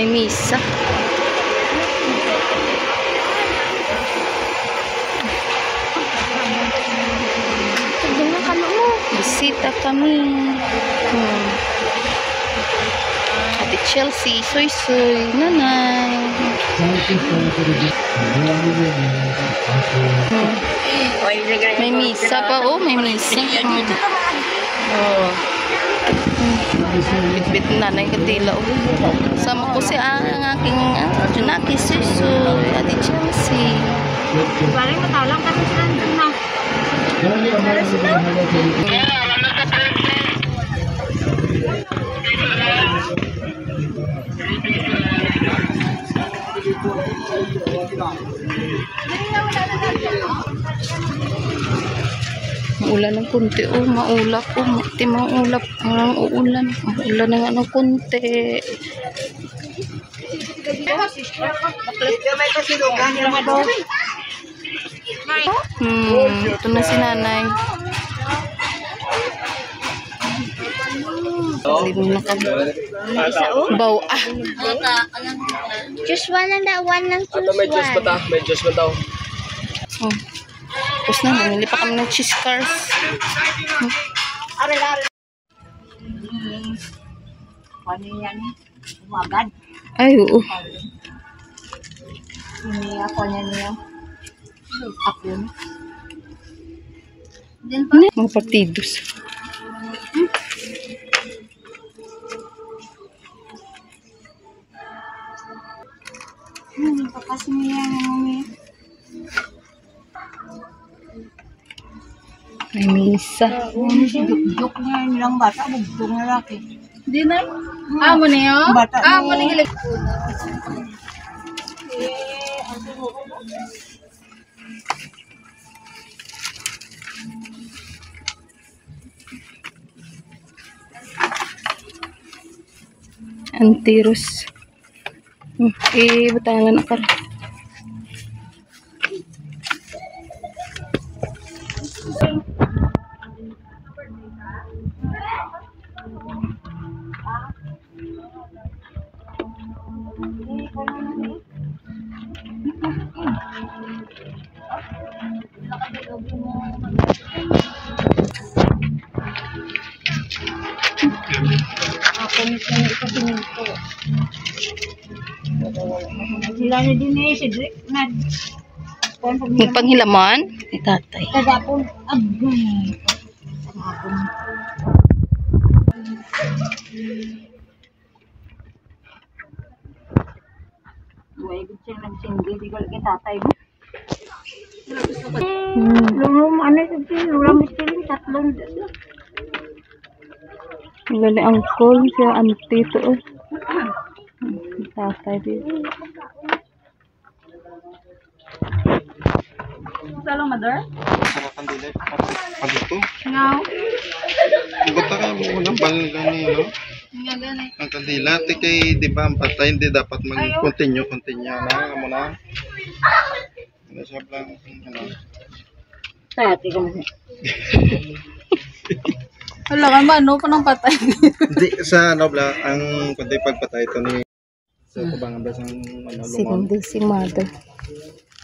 May misa. Bisita kami. Ate Chelsea, soy-soy, nanay. May misa pa, oh, may misa. Oh. Bit-bit na na yung katila. Sama ko si ang aking Junaki, soy-soy, Ate Chelsea. Parang matalang kami sila na. Maulan ng kunti, oh, maulap, oh, maulap, uulan, maulan na nga ng kunti. Ito na si nanay. Hindi na kami. Baw, ah. Just one and that one lang. May juice ba ta? May juice ba ta? Oh. Tapos na, namili pa kami ng cheese cars. Ay, oo. Mga partidos. May misa. Duk niya nilang bata, bugtong na laki. Di na? Amo niyo? Amo niyo. Antirus. Batangan akar. Sila na din eh, si Drake na. Yung panghilaman? Ni tatay. Kagapon, agay. Kagapon. Huwag siya nagsindi, di ko lagi tatay mo. Ano ito, lulang miskin, tatlong. Lali angkol siya auntie to. Tatay dito. Salo mother? Sa kandila. Palito. Ngaw. Bata ka mo unang balga niya, no? Nga gani. Ang kandila, kay di ba ang patay, hindi dapat mag-continue na. Amo na. Ano siya lang, ano? Tati ka mo. Wala ka ba, ano pa ng patay? Hindi, sa ano bla, ang kundi pagpatay ito ni sa kubangan ba sang ano, lumang. Sindi si mother.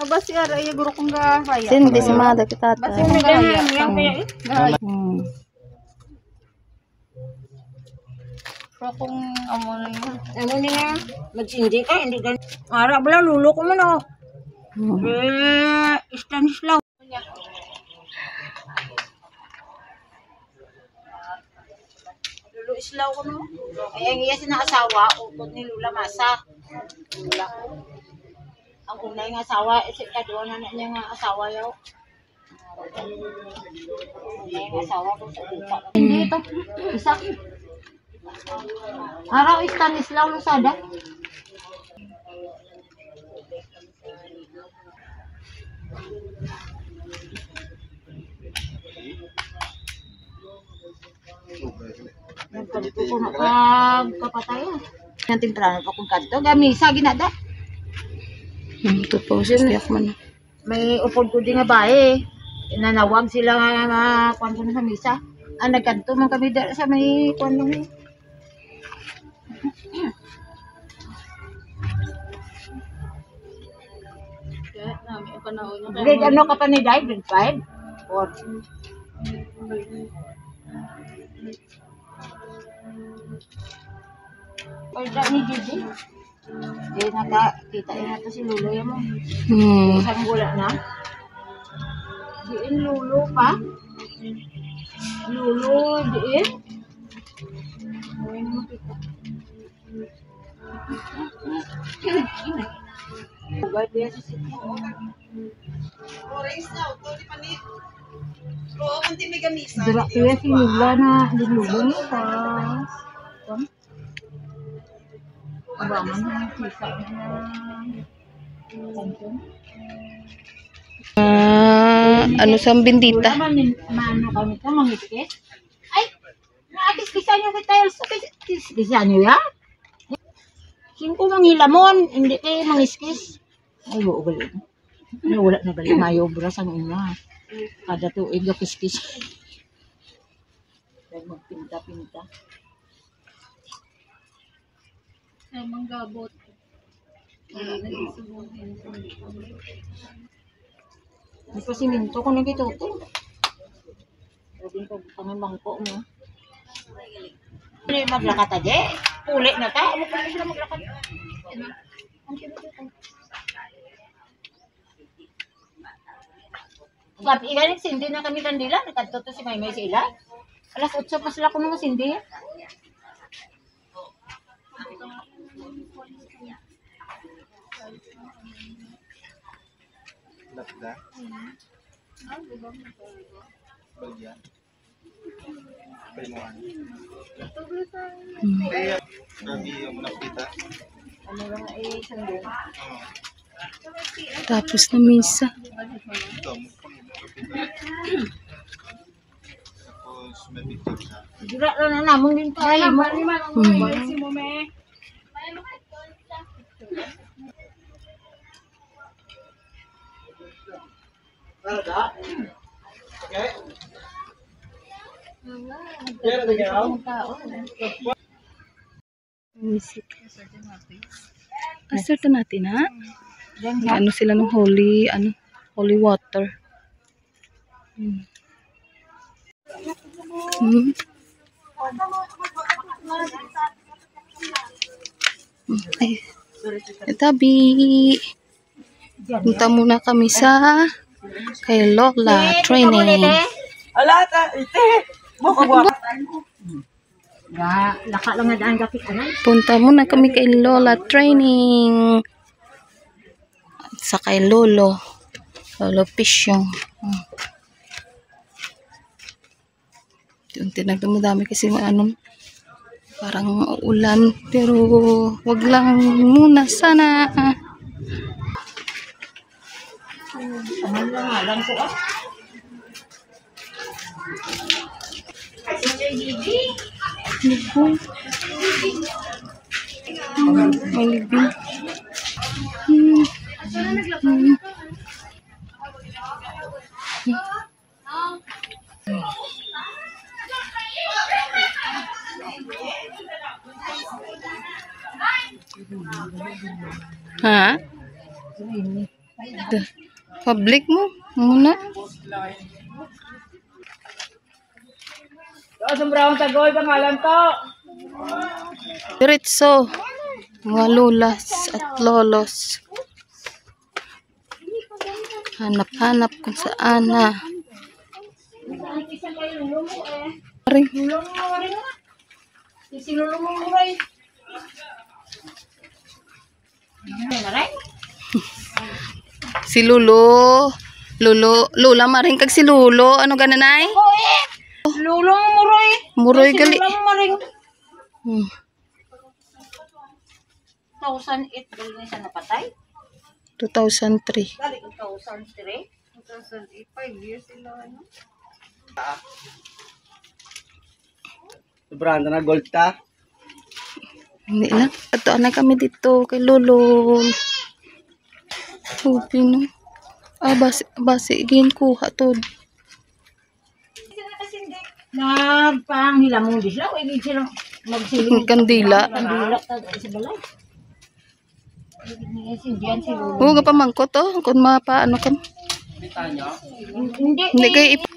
Aba si Ara, iya guro kong gahaya. Sindi si mother kita tatay. Basta yung gahaya. Yung kaya eh. Gahaya. Pero kung amo na yun. Ano niya? Magsindi ka, hindi ganun. Ara, bala, lulo ko mo no. Stanislaw. Lulo islaw ko no. Ay, ang iya sinaasawa, ukot ni Lula Masa. Lula ko. Ang unay nga asawa, kadwa na niya nga asawa yaw. Unay nga asawa ko sa upa. Hindi ito. Isa. Araw Stanislaw Lusada. Nagkanto ko kapatayan. Yang timprano pa kung kanto. Gamisa ginada. Ito po siya tiyak man. May upod ko din nga bae. Nanawag sila nga kwan ko na sa misa. Nagkanto man kami sa may kwan lang. Grade ano ka pa ni Day? Grade 5? 4? Or ni Gigi? Eh, nakakita na ito si Lulo yan mo. Isang gula na. Diin Lulo pa? Lulo, diin? Ngayon mo kita. Bugay diya sa sityo. Dura kaya si Lula na Lulo mo pa. Abangan na sisa na. Ano sa bendita? Mano kami ito, mangitkis? Ay, naakis-kisan nyo kita yung kiskisan nyo yan? Singko mangilamon, hindi kayo mangiskis. Ay, ugali. Wala na balik, mayo obras ang ina. Kada tuig yung kiskis. Dahil magpinta-pinta. Ay, manggabot. Hindi ko siminto ko nagituto. Pwede ko pangimangko mo. Ano yung maglakad aje? Pulit na ta. Ano pa sila maglakad? Sabi, igaling sindi na kami kandila. Nagkatuto si Maymay sila. Alas 8 pa sila kung mga sindi. Lakda. Bagyan. Painuan. Kaya, lagi yung nakita. Ano lang sindi? Tapos na misa. Ito, tapos may picture siya. Dura na namang din tayo. Music. Aserte natin ha. Ano sila ng holy water. Ay, tabi. Punta muna kami sa kay Lola training. Laka lang na daan kapit anan. Punta muna kami kay Lola training. At sa kay Lolo Pisyong. Tinagdami kasi parang ulan, pero wag lang muna sana. Ano lang alam ko ah. May libing. Ha? Public mo muna. Sombrahong tagoy pangalan ko. Diretso, mga lolas at lolos. Hanap-hanap kung saan na. Ring. Si Lula maring kag si Lulo. Ano gananay? Lulong muroy. Muroy gali. Lulong maring. 2008 dali na siya napatay. 2003. Dali 2003. 2008, 5 years sila ano. Sobrang na gold ta. Hindi lang. Ato na kami dito kay Lolo. Upi no. Basi igin kuha to. Nagpanghilamong di sila. Huwag sila magsiling. Kandila. Kandila sa balay. Sindihan si Lolo. Huwag ka pa mangkot oh. Kung mapaano ka. Hindi. Hindi kayo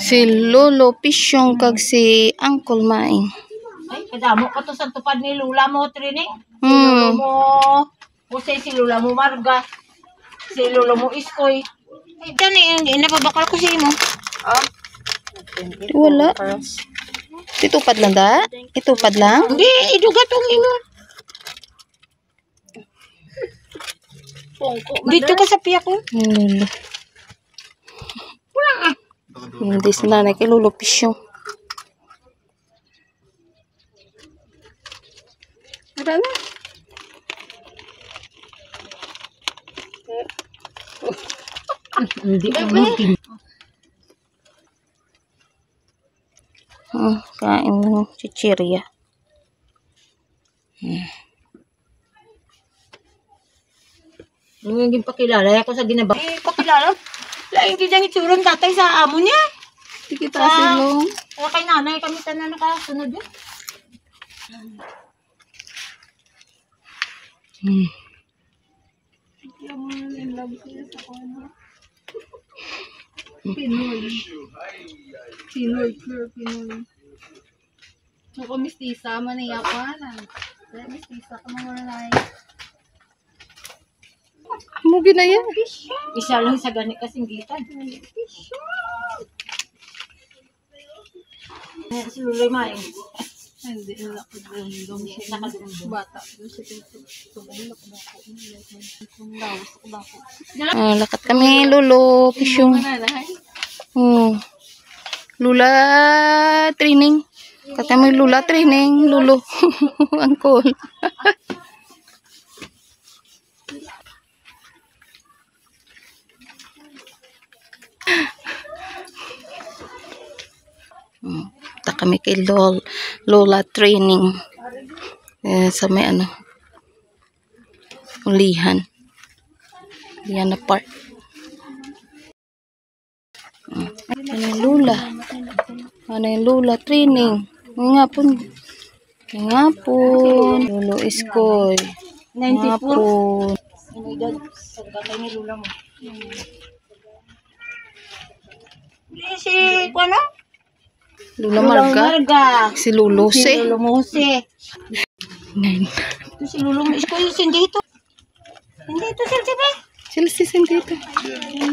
si Lolo Pisyong kag si Uncle Maing. Ay, kadamo ka to sa tupad ni Lula mo, Trining. Si Hmm. Lolo mo, Jose, si Lula mo, Marga. Si Lolo mo, Iskoy. Ay, dyan eh, napabakal ko siya mo. Wala. Itupad lang da? Itupad lang? Hindi, idugat ang imo. Dito ka sa piyak ko. Lolo. Hindi si nanay kay Lolo Pisyong. Marami. Hindi ka mungkin. Kain mo chichirya. Nung pakilala ako sa ginaba. Eh, pakilala? Laing kidang itsurong tatay sa amo niya. Di kita silong. Kaya kay nanay kami tanan nakasunod yun. Pinoy, pure Pinoy. Ako mistisa, maniya pa na. Mistisa ka mga lalay. Mugi na yan. Isa lang sa ganit kasing gitan. Si Luloy Maing. Hindi, nakadundong siya. Nakadundong. Bata. Lakat kami, Lolo. Pisyong. Lula training. Kata mo Lula training. Lolo. Angkol. Punta kami kay Lola training. Sa may ano. Ulihan. Ulihan na park. Ano yung Lula? Ano yung Lula training? Nga po. Nga po. Lolo Iskoy. 94. Nga po. Ano yun? Sa tatay ni Lula mo. Si, ano? Lula Marga. Si Lolo Si Se. Lolo Mose. Ito si Lolo Mose. Isko yung sindito. Hindi ito sila, Sila si Sindito. Hindi